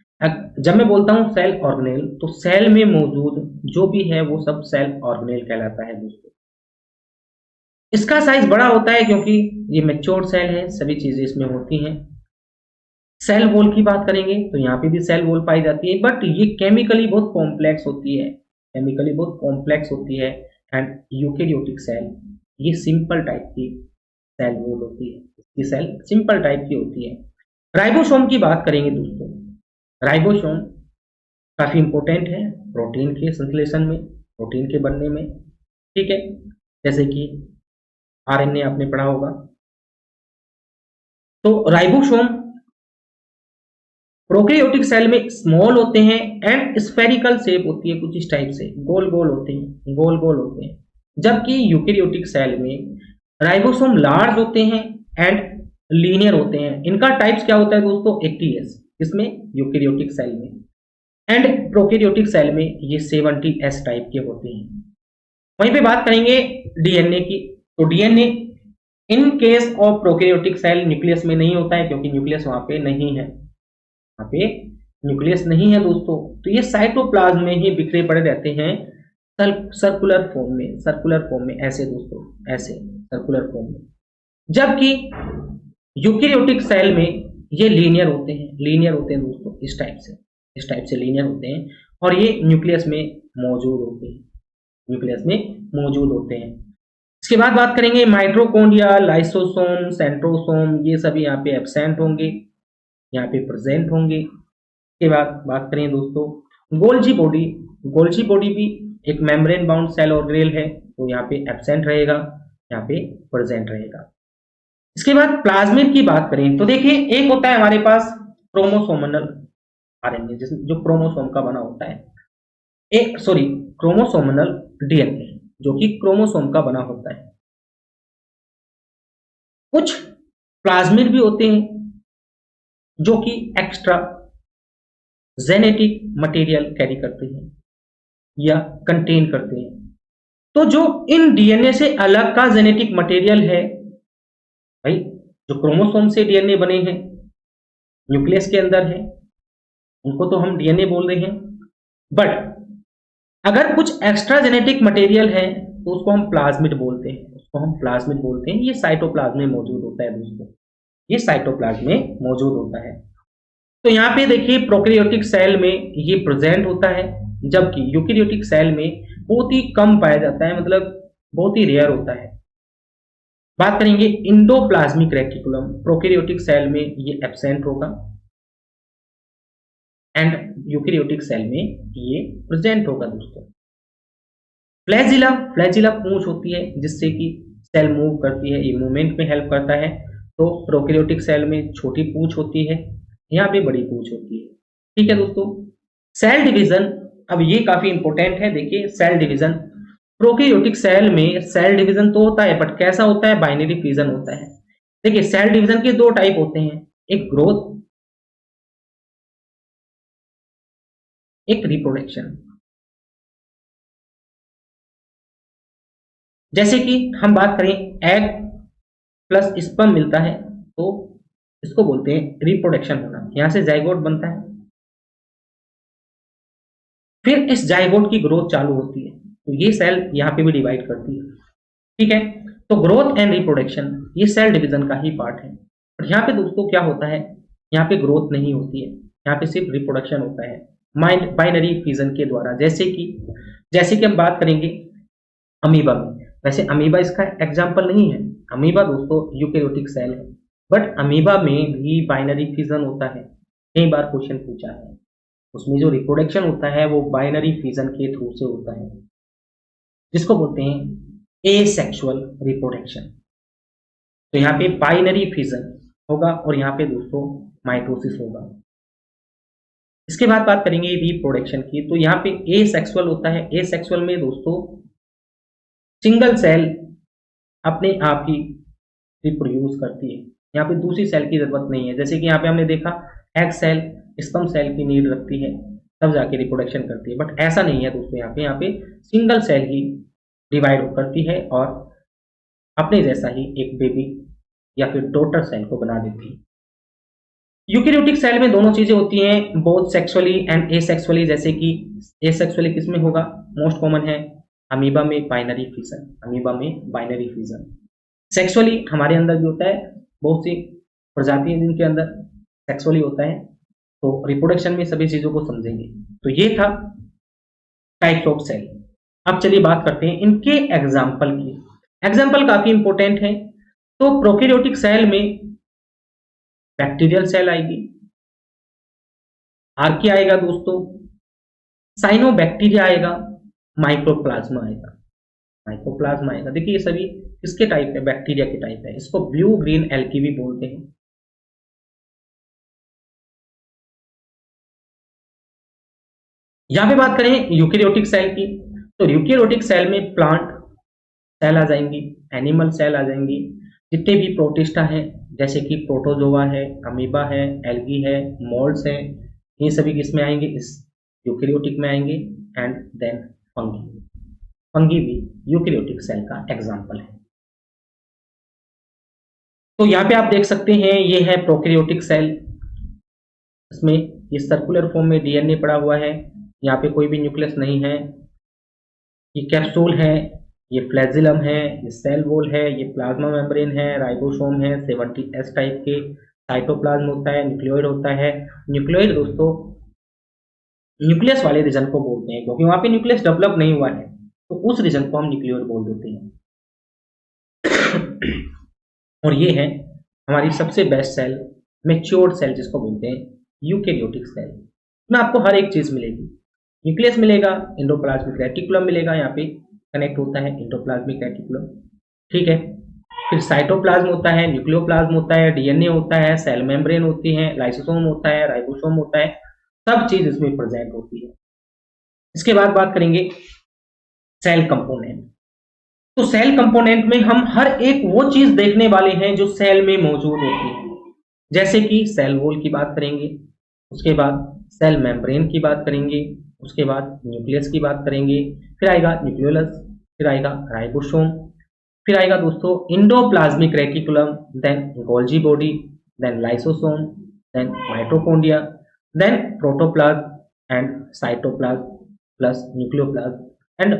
जब मैं बोलता हूं सेल ऑर्गेनेल, तो सेल में मौजूद जो भी है वो सब सेल ऑर्गेनेल कहलाता है दोस्तों। इसका साइज बड़ा होता है क्योंकि ये मैच्योर सेल है, सभी चीजें इसमें होती हैं। सेल वॉल की बात करेंगे तो यहाँ पे भी सेल वॉल पाई जाती है, बट ये केमिकली बहुत कॉम्प्लेक्स होती है, केमिकली बहुत कॉम्प्लेक्स होती है। एंड यूकैरियोटिक सेल ये सिंपल टाइप की सेल वॉल होती है, इसकी सेल सिंपल टाइप की होती है। राइबोसोम की बात करेंगे दोस्तों। राइबोसोम काफी इंपॉर्टेंट है प्रोटीन के संश्लेषण में, प्रोटीन के बनने में। ठीक है, जैसे कि आरएनए आपने पढ़ा होगा। तो राइबोसोम प्रोकैरियोटिक सेल में स्मॉल होते हैं एंड स्फेरिकल शेप होती है, कुछ इस टाइप से गोल गोल होते हैं, गोल गोल होते हैं। जबकि यूकैरियोटिक सेल में राइबोसोम लार्ज होते हैं एंड लीनियर होते हैं। इनका टाइप्स क्या होता है दोस्तों? 80S इसमें यूकैरियोटिक सेल में, एंड प्रोकैरियोटिक सेल में ये 70S टाइप के होते हैं। वहीं पे बात करेंगे डीएनए की। तो DNA in case of prokaryotic cell nucleus में नहीं होता है क्योंकि न्यूक्लियस वहां पे नहीं है, वहां पे न्यूक्लियस नहीं है दोस्तों। तो ये साइटोप्लाज्म में ही बिखरे पड़े रहते हैं सर्कुलर फॉर्म में, सर्कुलर फॉर्म में ऐसे दोस्तों, ऐसे सर्कुलर फॉर्म में। जबकि यूकैरियोटिक सेल में ये लीनियर होते हैं, लीनियर होते हैं दोस्तों, इस टाइप से, इस टाइप से लीनियर होते हैं और ये न्यूक्लियस में मौजूद होते हैं, न्यूक्लियस में मौजूद होते हैं। इसके बाद बात करेंगे माइटोकॉन्ड्रिया, लाइसोसोम, सेंट्रोसोम, ये सभी यहाँ पे एब्सेंट होंगे, यहाँ पे प्रेजेंट होंगे। इसके बाद बात करें दोस्तों गोल्जी बॉडी, गोल्जी बॉडी भी एक मेम्ब्रेन बाउंड सेल ऑर्गेनेल है, तो यहाँ पे एब्सेंट रहेगा, यहाँ पे प्रेजेंट रहेगा। इसके बाद प्लाज्मिड की बात करें तो देखिए एक होता है हमारे पास क्रोमोसोमल आरएनए जो क्रोमोसोम का बना होता है, एक सॉरी क्रोमोसोमल डीएनए जो कि क्रोमोसोम का बना होता है। कुछ प्लाज्मिड भी होते हैं जो कि एक्स्ट्रा जेनेटिक मटेरियल कैरी करते हैं या कंटेन करते हैं। तो जो इन डीएनए से अलग का जेनेटिक मटेरियल है भाई, जो क्रोमोसोम से डीएनए बने हैं, न्यूक्लियस के अंदर है, उनको तो हम डीएनए बोल रहे हैं। बट अगर कुछ एक्स्ट्रा जेनेटिक मटेरियल है तो उसको हम प्लाज्मिड बोलते हैं, उसको हम प्लाज्मिड बोलते हैं। ये साइटोप्लाज्म में मौजूद होता है दोस्तों, ये साइटोप्लाज्म में मौजूद होता है। तो यहाँ पे देखिए प्रोकैरियोटिक सेल में ये प्रेजेंट होता है, जबकि यूकैरियोटिक सेल में बहुत ही कम पाया जाता है, मतलब बहुत ही रेयर होता है। बात करेंगे इंडोप्लाज्मिक रेटिकुलम, प्रोकैरियोटिक सेल में ये एब्सेंट होगा एंड यूकैरियोटिक सेल में ये प्रेजेंट होगा दोस्तों। फ्लैजिला, फ्लैजिला पूंछ होती है जिससे कि सेल मूव करती है, ये मूवमेंट में हेल्प करता है। तो प्रोकैरियोटिक सेल में छोटी पूंछ होती है, यहाँ पे बड़ी पूंछ होती है। ठीक है दोस्तों। सेल डिवीजन, अब ये काफी इंपॉर्टेंट है, देखिए सेल डिवीजन। प्रोकैरियोटिक सेल में सेल डिवीजन तो होता है, बट कैसा होता है, बाइनरी फिजन होता है। देखिए सेल डिवीजन के दो टाइप होते हैं, एक ग्रोथ, एक रिप्रोडक्शन। जैसे कि हम बात करें एग प्लस स्पर्म मिलता है तो इसको बोलते हैं रिप्रोडक्शन होना, यहां से जाइगोट बनता है, फिर इस जाइगोट की ग्रोथ चालू होती है, तो ये सेल यहाँ पे भी डिवाइड करती है। ठीक है, तो ग्रोथ एंड रिप्रोडक्शन ये सेल डिवीजन का ही पार्ट है। और यहाँ पे दोस्तों क्या होता है, यहाँ पे ग्रोथ नहीं होती है, यहाँ पे सिर्फ रिप्रोडक्शन होता है बाइनरी फिजन के द्वारा। जैसे कि हम बात करेंगे अमीबा में, वैसे अमीबा इसका एग्जाम्पल नहीं है, अमीबा दोस्तों यूकैरियोटिक सेल है, बट अमीबा में भी बाइनरी फिजन होता है, कई बार क्वेश्चन पूछा है। उसमें जो रिप्रोडक्शन होता है वो बाइनरी फिजन के थ्रू से होता है, जिसको बोलते हैं एसेक्सुअल रिप्रोडक्शन। तो यहाँ पे बाइनरी फिजन होगा और यहाँ पे दोस्तों माइटोसिस होगा। इसके बाद बात करेंगे रिप्रोडक्शन की, तो यहाँ पे एसेक्सुअल होता है। एसेक्सुअल में दोस्तों सिंगल सेल अपने आप ही रिप्रोड्यूस करती है, यहाँ पे दूसरी सेल की जरूरत नहीं है। जैसे कि यहाँ पे हमने देखा एग सेल स्पर्म सेल की नीड रखती है तब जाके रिप्रोडक्शन करती है, बट ऐसा नहीं है दोस्तों, यहाँ पे सिंगल सेल ही डिवाइड करती है और अपने जैसा ही एक बेबी या फिर डॉटर सेल को बना देती है। यूकैरियोटिक सेल में दोनों चीजें होती हैं, बोथ सेक्सुअली एंड एसेक्सुअली। जैसे कि एसेक्सुअली किसमें होगा, मोस्ट कॉमन है अमीबा में बाइनरी फिजन, अमीबा में बाइनरी फिजन। सेक्सुअली हमारे अंदर भी होता है, बहुत सी प्रजाति है जिनके अंदर सेक्सुअली होता है। तो रिप्रोडक्शन में सभी चीजों को समझेंगे। तो ये था टाइप्स ऑफ सेल। अब चलिए बात करते हैं इनके एग्जाम्पल की। एग्जाम्पल काफी इंपॉर्टेंट है। तो प्रोकैरियोटिक सेल में बैक्टीरियल सेल आएगी, आर्किया आएगा दोस्तों, साइनोबैक्टीरिया आएगा, माइक्रोप्लाज्मा आएगा, माइक्रोप्लाज्मा आएगा। देखिए ये सभी किसके टाइप है, बैक्टीरिया के टाइप है, इसको ब्लू ग्रीन एल्गी भी बोलते हैं। यहां पे बात करें यूकैरियोटिक सेल की, तो यूकैरियोटिक सेल में प्लांट सेल आ जाएंगी, एनिमल सेल आ जाएंगी, जितने भी प्रोटिस्टा हैं जैसे कि प्रोटोजोआ है, अमीबा है, एल्गी है, मोल्ड्स हैं, ये सभी किस में आएंगे, इस यूकैरियोटिक में आएंगे। एंड देन फंगी, फंगी भी यूकैरियोटिक सेल का एग्जाम्पल है। तो यहाँ पे आप देख सकते हैं ये है प्रोकैरियोटिक सेल, इसमें ये सर्कुलर फॉर्म में डीएनए पड़ा हुआ है, यहाँ पे कोई भी न्यूक्लियस नहीं है, ये कैप्सूल है, ये फ्लैजिलम है, ये सेल वॉल है, ये प्लाज्मा मेम्ब्रेन है, राइबोसोम है, 70S टाइप के, साइटोप्लाज्म होता है, न्यूक्लियोइड होता है। न्यूक्लियोइड दोस्तों न्यूक्लियस वाले रीजन को बोलते हैं, क्योंकि वहां पे न्यूक्लियस डेवलप नहीं हुआ है, तो उस रीजन को हम न्यूक्लियोइड बोल देते हैं। और ये है हमारी सबसे बेस्ट सेल, मैच्योर्ड सेल जिसको बोलते हैं यूकेरियोटिक सेल। इसमें आपको हर एक चीज मिलेगी, न्यूक्लियस मिलेगा, एंडोप्लाज्मिक रेटिकुलम मिलेगा, यहाँ पे कनेक्ट होता है एंडोप्लाज्मिक रेटिकुलम, ठीक है। फिर साइटोप्लाज्म होता है, न्यूक्लियोप्लाज्म होता है, डीएनए होता है, सेल मेम्ब्रेन होती है, लाइसोसोम होता है, राइबोसोम होता है, सब चीज इसमें प्रेजेंट होती है। इसके बाद बात करेंगे सेल कंपोनेंट। तो सेल कंपोनेंट में हम हर एक वो चीज देखने वाले हैं जो सेल में मौजूद होती है। जैसे कि सेल वॉल की बात करेंगे, उसके बाद सेल मेम्ब्रेन की बात करेंगे, उसके बाद न्यूक्लियस की बात करेंगे, फिर आएगा न्यूक्लियोलस, फिर आएगा राइबोसोम, फिर आएगा दोस्तों endoplasmic reticulum, then Golgi body, then lysosome, then mitochondria, then protoplasm and cytoplasm plus nucleoplasm and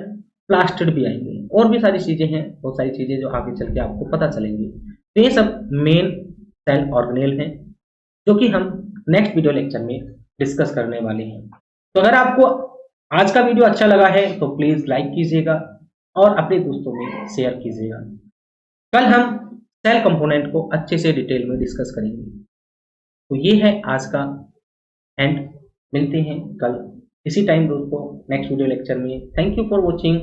plastid भी आएंगे। और भी सारी चीजें हैं, बहुत सारी चीजें जो आगे चल के आपको पता चलेंगी। तो ये सब मेन सेल ऑर्गेनेल हैं जो कि हम नेक्स्ट वीडियो लेक्चर में डिस्कस करने वाले हैं। तो अगर आपको आज का वीडियो अच्छा लगा है तो प्लीज लाइक कीजिएगा और अपने दोस्तों में शेयर कीजिएगा। कल हम सेल कंपोनेंट को अच्छे से डिटेल में डिस्कस करेंगे। तो ये है आज का एंड, मिलते हैं कल इसी टाइम दोस्तों नेक्स्ट वीडियो लेक्चर में। Thank you for watching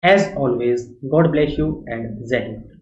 as always, God bless you and जय हिंद।